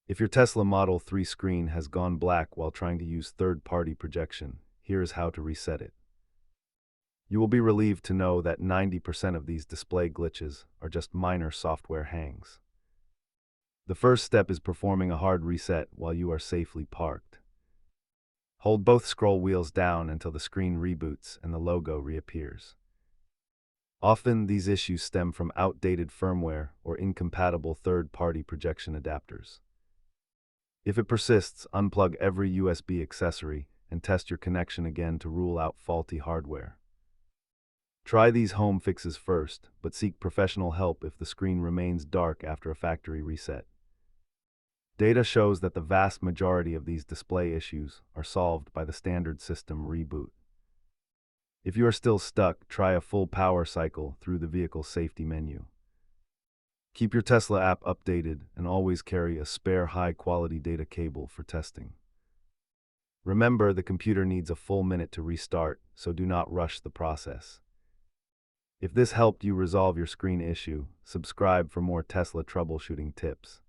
If your Tesla Model 3 screen has gone black while trying to use third-party projection, here is how to reset it. You will be relieved to know that 90% of these display glitches are just minor software hangs. The first step is performing a hard reset while you are safely parked. Hold both scroll wheels down until the screen reboots and the logo reappears. Often, these issues stem from outdated firmware or incompatible third-party projection adapters. If it persists, unplug every USB accessory and test your connection again to rule out faulty hardware. Try these home fixes first, but seek professional help if the screen remains dark after a factory reset. Data shows that the vast majority of these display issues are solved by the standard system reboot. If you are still stuck, try a full power cycle through the vehicle safety menu. Keep your Tesla app updated and always carry a spare high-quality data cable for testing. Remember, the computer needs a full minute to restart, so do not rush the process. If this helped you resolve your screen issue, subscribe for more Tesla troubleshooting tips.